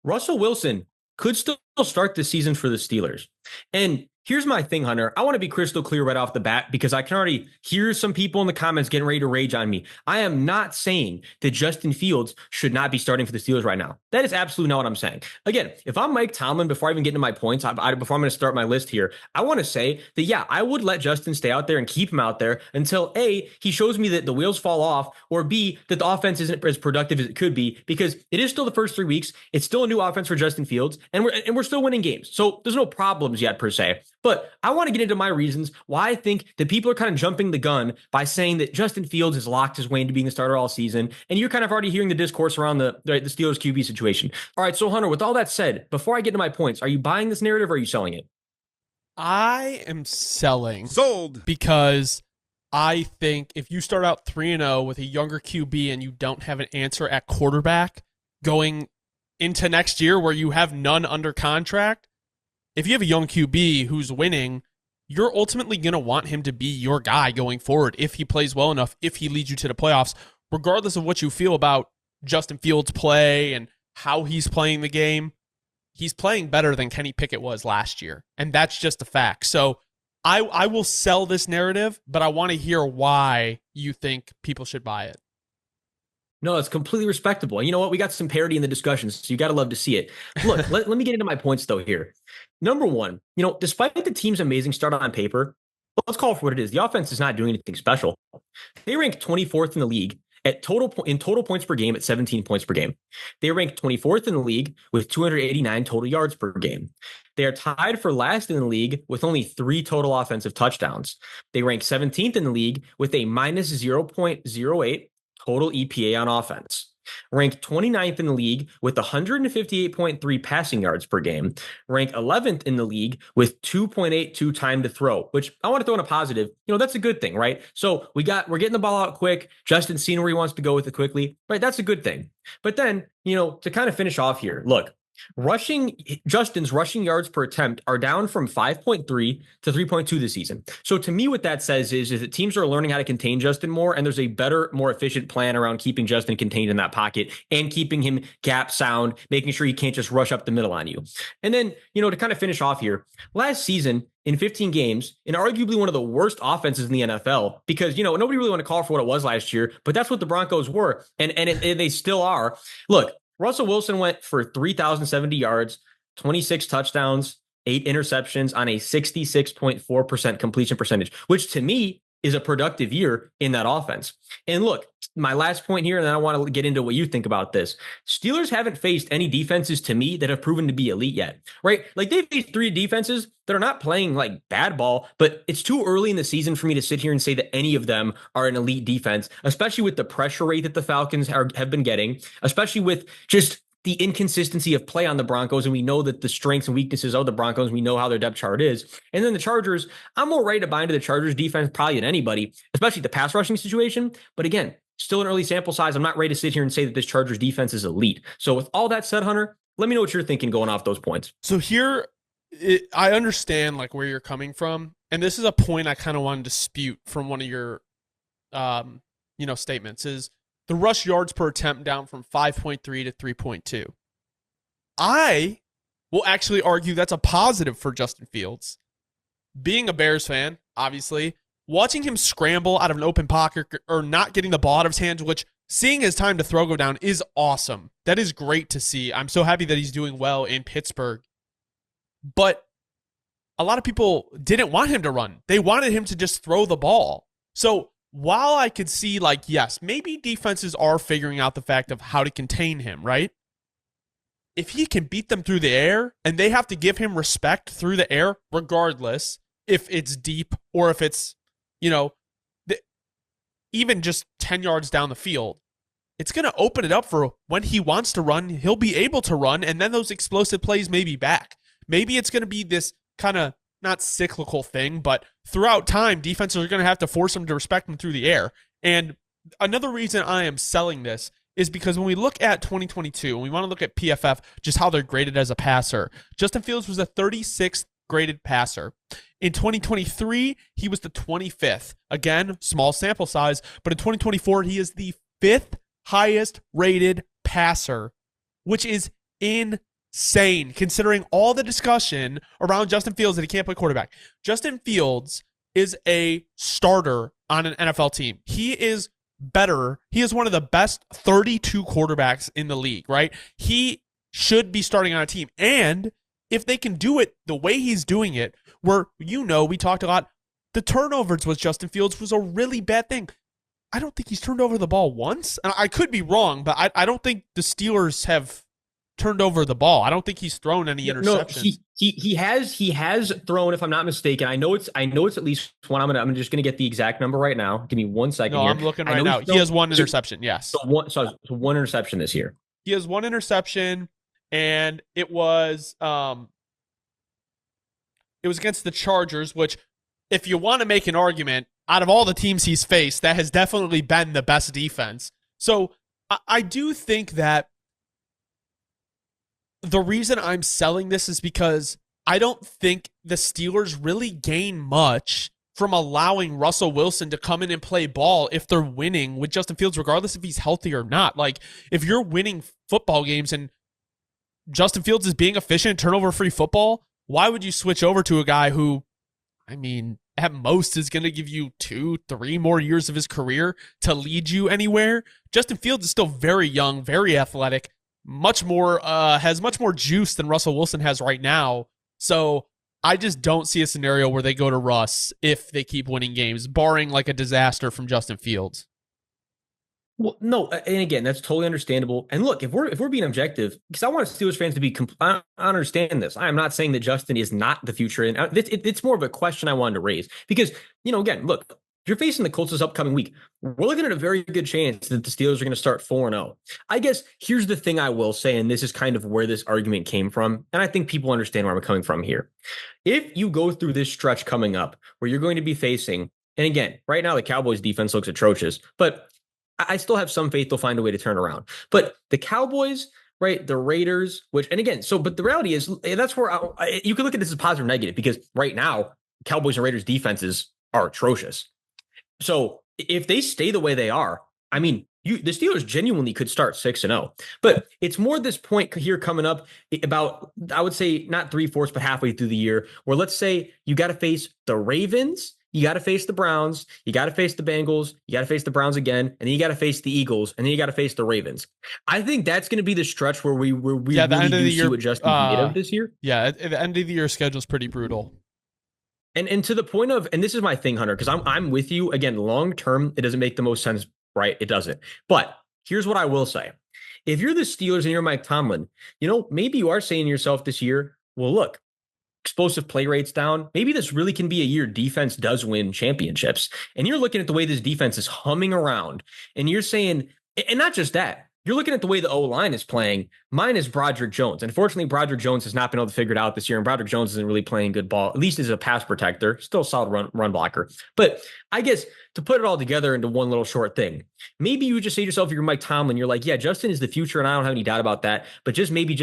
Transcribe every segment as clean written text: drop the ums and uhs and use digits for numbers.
Russell Wilson could still start the season for the Steelers. And here's my thing, Hunter. I want to be crystal clear right off the bat because I can already hear some people in the comments getting ready to rage on me. I am not saying that Justin Fields should not be starting for the Steelers right now. That is absolutely not what I'm saying. Again, if I'm Mike Tomlin, before I even get into my points, before I'm going to start my list here, I want to say that, yeah, I would let Justin stay out there and keep him out there until A, he shows me that the wheels fall off, or B, that the offense isn't as productive as it could be, because it is still the first 3 weeks. It's still a new offense for Justin Fields, and we're still winning games. So there's no problems yet per se. But I want to get into my reasons why I think that people are kind of jumping the gun by saying that Justin Fields has locked his way into being the starter all season. And you're kind of already hearing the discourse around the Steelers QB situation. All right, so Hunter, with all that said, before I get to my points, are you buying this narrative or are you selling it? I am selling. Sold. Because I think if you start out 3-0 with a younger QB and you don't have an answer at quarterback going into next year where you have none under contract, if you have a young QB who's winning, you're ultimately going to want him to be your guy going forward if he plays well enough, if he leads you to the playoffs, regardless of what you feel about Justin Fields' play and how he's playing the game. He's playing better than Kenny Pickett was last year, and that's just a fact. So I will sell this narrative, but I want to hear why you think people should buy it. No, it's completely respectable. And you know what? We got some parity in the discussions, so you got to love to see it. Look, let me get into my points, though, here. Number one, despite the team's amazing start on paper, let's call it for what it is. The offense is not doing anything special. They rank 24th in the league at total points per game at 17 points per game. They rank 24th in the league with 289 total yards per game. They are tied for last in the league with only 3 total offensive touchdowns. They rank 17th in the league with a minus 0.08 total EPA on offense. Ranked 29th in the league with 158.3 passing yards per game. Ranked 11th in the league with 2.82 time to throw, which I want to throw in a positive. That's a good thing, right? So we're getting the ball out quick. Justin's seen where he wants to go with it quickly, right? That's a good thing. But then, to kind of finish off here, look, Justin's rushing yards per attempt are down from 5.3 to 3.2 this season. So to me, what that says is that teams are learning how to contain Justin more, and there's a better, more efficient plan around keeping Justin contained in that pocket and keeping him gap sound, making sure he can't just rush up the middle on you. And then, to kind of finish off here, last season in 15 games, in arguably one of the worst offenses in the NFL, because, nobody really want to call for what it was last year, but that's what the Broncos were, and they still are. Look, Russell Wilson went for 3,070 yards, 26 touchdowns, 8 interceptions on a 66.4% completion percentage, which to me is a productive year in that offense. And look, my last point here, and then I want to get into what you think about this. Steelers haven't faced any defenses to me that have proven to be elite yet, right? Like they've faced 3 defenses that are not playing like bad ball, but it's too early in the season for me to sit here and say that any of them are an elite defense, especially with the pressure rate that the Falcons have been getting, especially with just the inconsistency of play on the Broncos. And we know that the strengths and weaknesses of the Broncos, we know how their depth chart is. And then the Chargers, I'm more ready to buy into the Chargers defense probably than anybody, especially the pass rushing situation. But again, still an early sample size. I'm not ready to sit here and say that this Chargers defense is elite. So with all that said, Hunter, let me know what you're thinking going off those points. So here, I understand like where you're coming from. And this is a point I kind of want to dispute from one of your, statements is the rush yards per attempt down from 5.3 to 3.2. I will actually argue that's a positive for Justin Fields. Being a Bears fan, obviously, watching him scramble out of an open pocket or not getting the ball out of his hands, which seeing his time to throw go down is awesome. That is great to see. I'm so happy that he's doing well in Pittsburgh. But a lot of people didn't want him to run. They wanted him to just throw the ball. So while I could see, like, yes, maybe defenses are figuring out the fact of how to contain him, right? If he can beat them through the air and they have to give him respect through the air, regardless if it's deep or if it's, even just 10 yards down the field, it's going to open it up for when he wants to run, he'll be able to run, and then those explosive plays may be back. Maybe it's going to be this kind of not cyclical thing, but throughout time, defenses are going to have to force him to respect him through the air. And another reason I am selling this is because when we look at 2022, and we want to look at PFF, just how they're graded as a passer, Justin Fields was a 36th graded passer. In 2023, he was the 25th. Again, small sample size, but in 2024, he is the 5th highest rated passer, which is insane. insane considering all the discussion around Justin Fields that he can't play quarterback. Justin Fields is a starter on an NFL team. He is better. He is one of the best 32 quarterbacks in the league, right? He should be starting on a team. And if they can do it the way he's doing it, where, we talked a lot, the turnovers with Justin Fields was a really bad thing. I don't think he's turned over the ball once. And I could be wrong, but I don't think the Steelers have turned over the ball. I don't think he's thrown any interceptions. No, he has thrown, if I'm not mistaken. I know it's at least one. I'm just gonna get the exact number right now. Give me 1 second. No, here. I'm looking right now. He has one interception. Yes. So one interception this year. He has one interception, and it was against the Chargers, which, if you want to make an argument, out of all the teams he's faced, that has definitely been the best defense. So I do think that the reason I'm selling this is because I don't think the Steelers really gain much from allowing Russell Wilson to come in and play ball if they're winning with Justin Fields, regardless if he's healthy or not. Like, if you're winning football games and Justin Fields is being efficient, turnover-free football, why would you switch over to a guy who, at most is going to give you 2-3 more years of his career to lead you anywhere? Justin Fields is still very young, very athletic, has much more juice than Russell Wilson has right now. So I just don't see a scenario where they go to Russ if they keep winning games, barring like a disaster from Justin Fields. Well, no, and again, that's totally understandable. And look, if we're being objective, because I want Steelers fans to be, I understand this. I am not saying that Justin is not the future, and it's more of a question I wanted to raise because, again, look, if you're facing the Colts this upcoming week, we're looking at a very good chance that the Steelers are going to start 4-0. I guess here's the thing I will say, and this is kind of where this argument came from, and I think people understand where I'm coming from here. If you go through this stretch coming up where you're going to be facing, and again, right now the Cowboys defense looks atrocious, but I still have some faith they'll find a way to turn around. But the Cowboys, right, the Raiders, but the reality is that's where you can look at this as positive or negative, because right now, Cowboys and Raiders defenses are atrocious. So if they stay the way they are, the Steelers genuinely could start 6-0. But it's more this point here coming up about, I would say, not 3/4, but halfway through the year, where let's say you got to face the Ravens, you got to face the Browns, you got to face the Bengals, you got to face the Browns again, and then you got to face the Eagles, and then you got to face the Ravens. I think that's going to be the stretch where we really do see what Justin's made of this year. Yeah, at the end of the year schedule is pretty brutal. And to the point of, and this is my thing, Hunter, because I'm with you. Again, long term, it doesn't make the most sense, right? It doesn't. But here's what I will say. If you're the Steelers and you're Mike Tomlin, maybe you are saying to yourself this year, well, look, explosive play rates down. Maybe this really can be a year defense does win championships. And you're looking at the way this defense is humming around, and you're saying, and not just that, you're looking at the way the O-line is playing. Mine is Broderick Jones. Unfortunately, Broderick Jones has not been able to figure it out this year, and Broderick Jones isn't really playing good ball, at least as a pass protector. Still a solid run blocker. But I guess to put it all together into one little short thing, maybe you just say to yourself, if you're Mike Tomlin, you're like, yeah, Justin is the future, and I don't have any doubt about that. But just maybe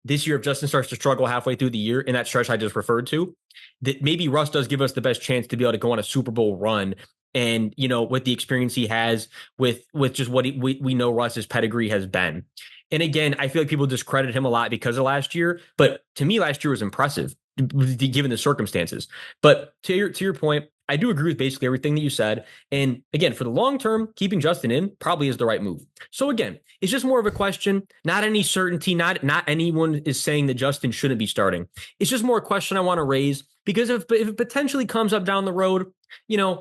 this year, if Justin starts to struggle halfway through the year in that stretch I just referred to, that maybe Russ does give us the best chance to be able to go on a Super Bowl run. And, with the experience he has with just what we know Russ's pedigree has been. And again, I feel like people discredit him a lot because of last year. But to me, last year was impressive given the circumstances. But to your point, I do agree with basically everything that you said. And again, for the long term, keeping Justin in probably is the right move. So again, it's just more of a question, not any certainty, not anyone is saying that Justin shouldn't be starting. It's just more a question I want to raise, because if it potentially comes up down the road,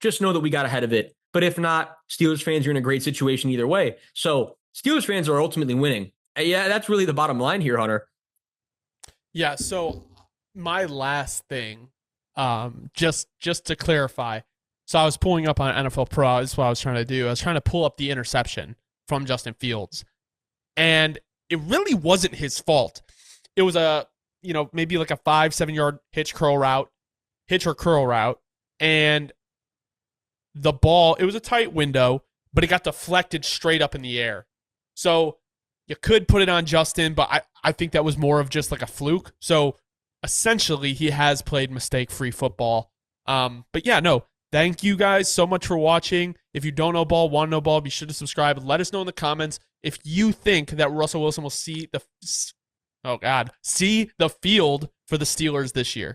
just know that we got ahead of it. But if not, Steelers fans are in a great situation either way. So Steelers fans are ultimately winning. Yeah, that's really the bottom line here, Hunter. Yeah, so my last thing, just to clarify, so I was pulling up on NFL Pro. That's what I was trying to do. I was trying to pull up the interception from Justin Fields, and it really wasn't his fault. It was maybe like a 5-7 yard hitch or curl route, and the ball, it was a tight window, but it got deflected straight up in the air. So you could put it on Justin, but I think that was more of just like a fluke. So essentially, he has played mistake-free football. But yeah, no, thank you guys so much for watching. If you don't know ball, want to know ball, be sure to subscribe. Let us know in the comments if you think that Russell Wilson will see Oh, God. See the field for the Steelers this year.